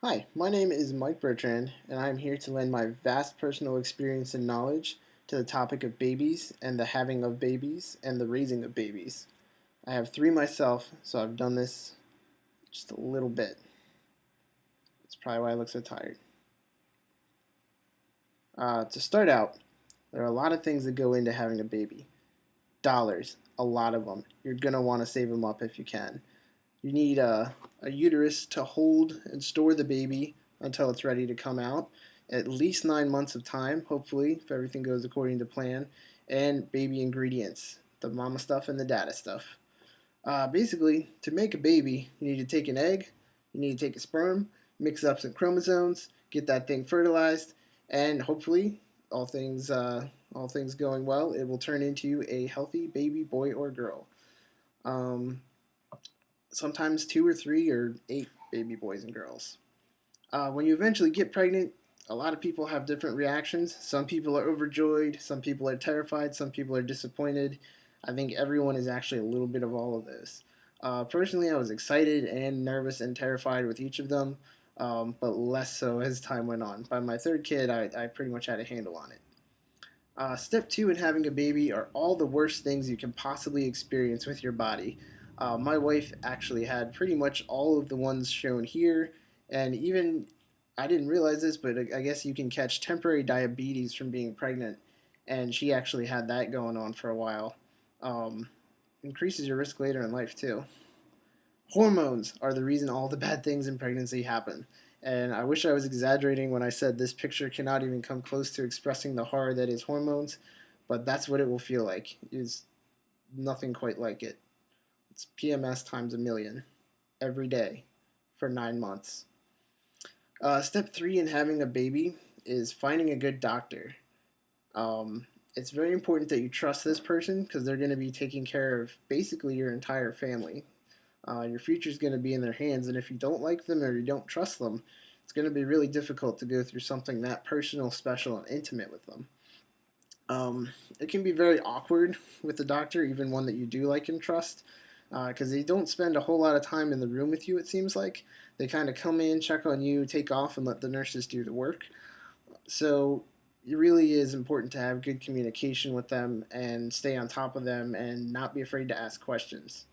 Hi, my name is Mike Bertrand, and I am here to lend my vast personal experience and knowledge to the topic of babies and the having of babies and the raising of babies. I have three myself, so I've done this just a little bit. That's probably why I look so tired. To start out, there are a lot of things that go into having a baby. Dollars, a lot of them. You're going to want to save them up if you can. You need a uterus to hold and store the baby until it's ready to come out. At least 9 months of time, hopefully, if everything goes according to plan. And baby ingredients, the mama stuff and the dada stuff. Basically, to make a baby, you need to take an egg, you need to take a sperm, mix up some chromosomes, get that thing fertilized, and hopefully, all things all things going well, it will turn into a healthy baby boy or girl. Um, Sometimes two or three or eight baby boys and girls. When you eventually get pregnant, a lot of people have different reactions. Some people are overjoyed, some people are terrified, some people are disappointed. I think everyone is actually a little bit of all of this. Personally, I was excited and nervous and terrified with each of them, but less so as time went on. By my third kid, I pretty much had a handle on it. Step two in having a baby are all the worst things you can possibly experience with your body. My wife actually had pretty much all of the ones shown here, and even I didn't realize this, but I guess you can catch temporary diabetes from being pregnant, and she actually had that going on for a while. Um, Increases your risk later in life too. Hormones are the reason all the bad things in pregnancy happen. And I wish I was exaggerating when I said this picture cannot even come close to expressing the horror that is hormones, but that's what it will feel like. Is nothing quite like it. It's PMS times a million every day for 9 months. Step three in having a baby is finding a good doctor. It's very important that you trust this person because they're going to be taking care of basically your entire family. Your future is going to be in their hands, and if you don't like them or you don't trust them, it's going to be really difficult to go through something that personal, special, and intimate with them. It can be very awkward with the doctor, even one that you do like and trust, because they don't spend a whole lot of time in the room with you, it seems like. They kind of come in, check on you, take off, and let the nurses do the work. So it really is important to have good communication with them and stay on top of them and not be afraid to ask questions.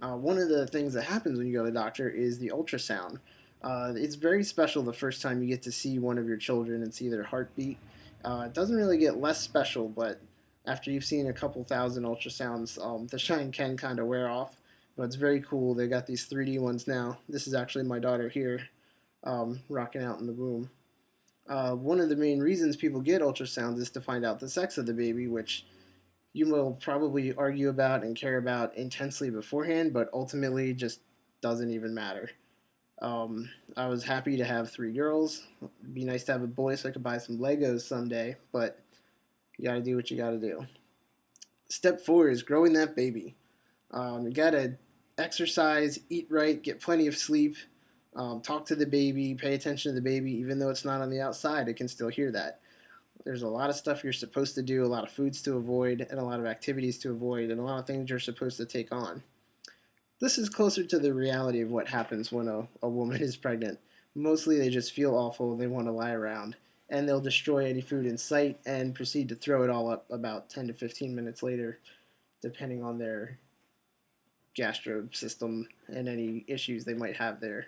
One of the things that happens when you go to the doctor is the ultrasound. It's very special the first time you get to see one of your children and see their heartbeat. It doesn't really get less special, but after you've seen a couple thousand ultrasounds, the shine can kind of wear off. But it's very cool. They got these 3D ones now. This is actually my daughter here, rocking out in the womb. One of the main reasons people get ultrasounds is to find out the sex of the baby, which you will probably argue about and care about intensely beforehand, but ultimately just doesn't even matter. I was happy to have three girls. It'd be nice to have a boy so I could buy some Legos someday, but you gotta do what you gotta do. Step four is growing that baby. You gotta exercise, eat right, get plenty of sleep, talk to the baby, pay attention to the baby, even though it's not on the outside, it can still hear that. There's a lot of stuff you're supposed to do, a lot of foods to avoid, and a lot of activities to avoid, and a lot of things you're supposed to take on. This is closer to the reality of what happens when a woman is pregnant. Mostly they just feel awful, they want to lie around, and they'll destroy any food in sight and proceed to throw it all up about 10 to 15 minutes later, depending on their gastro system and any issues they might have there.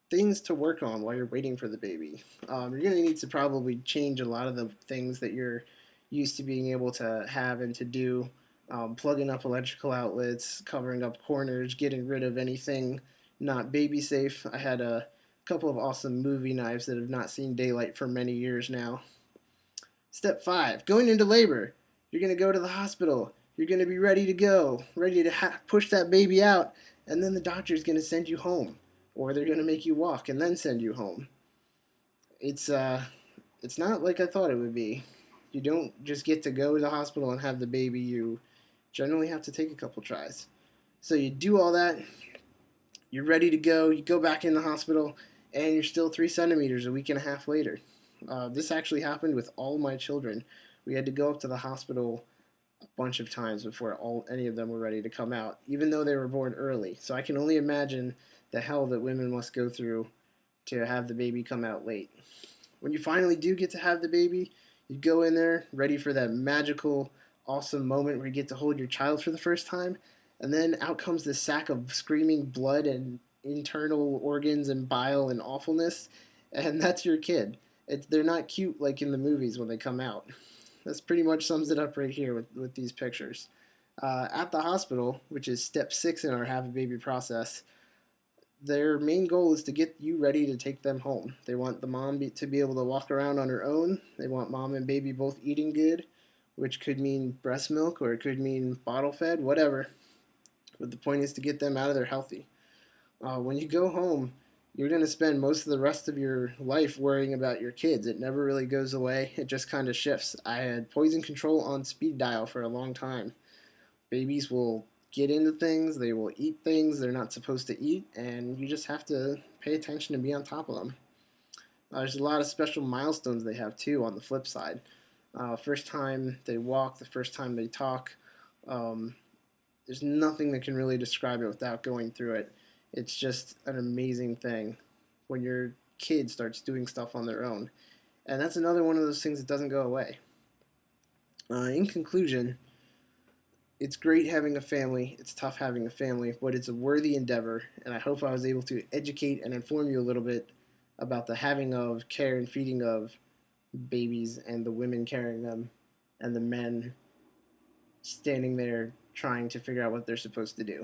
Things to work on while you're waiting for the baby. You're going to need to probably change a lot of the things that you're used to being able to have and to do. Plugging up electrical outlets, covering up corners, getting rid of anything not baby safe. I had a couple of awesome movie knives that have not seen daylight for many years now. Step five, going into labor. You're going to go to the hospital. You're going to be ready to go, ready to push that baby out, and then the doctor's going to send you home, or they're going to make you walk and then send you home. It's uh, it's not like I thought it would be. You don't just get to go to the hospital and have the baby. You generally have to take a couple tries. So you do all that. You're ready to go. You go back in the hospital, and you're still 3 centimeters a week and a half later. This actually happened with all my children. We had to go up to the hospital a bunch of times before any of them were ready to come out, even though they were born early. So I can only imagine the hell that women must go through to have the baby come out late. When you finally do get to have the baby, you go in there ready for that magical, awesome moment where you get to hold your child for the first time, and then out comes this sack of screaming blood and internal organs and bile and awfulness, and that's your kid. They're not cute like in the movies when they come out. That's pretty much sums it up right here with these pictures. At the hospital, which is step 6 in our have a baby process, their main goal is to get you ready to take them home. They want the to be able to walk around on her own. They want mom and baby both eating good, which could mean breast milk or it could mean bottle fed, whatever. But the point is to get them out of there healthy. When you go home, you're going to spend most of the rest of your life worrying about your kids. It never really goes away, it just kind of shifts. I had poison control on speed dial for a long time. Babies will get into things, they will eat things they're not supposed to eat, and you just have to pay attention and be on top of them. There's a lot of special milestones they have too on the flip side. First time they walk, the first time they talk. Um, there's nothing that can really describe it without going through it. It's just an amazing thing when your kid starts doing stuff on their own. And that's another one of those things that doesn't go away. In conclusion, it's great having a family. It's tough having a family, but it's a worthy endeavor. And I hope I was able to educate and inform you a little bit about the having of, care, and feeding of babies and the women carrying them and the men standing there trying to figure out what they're supposed to do.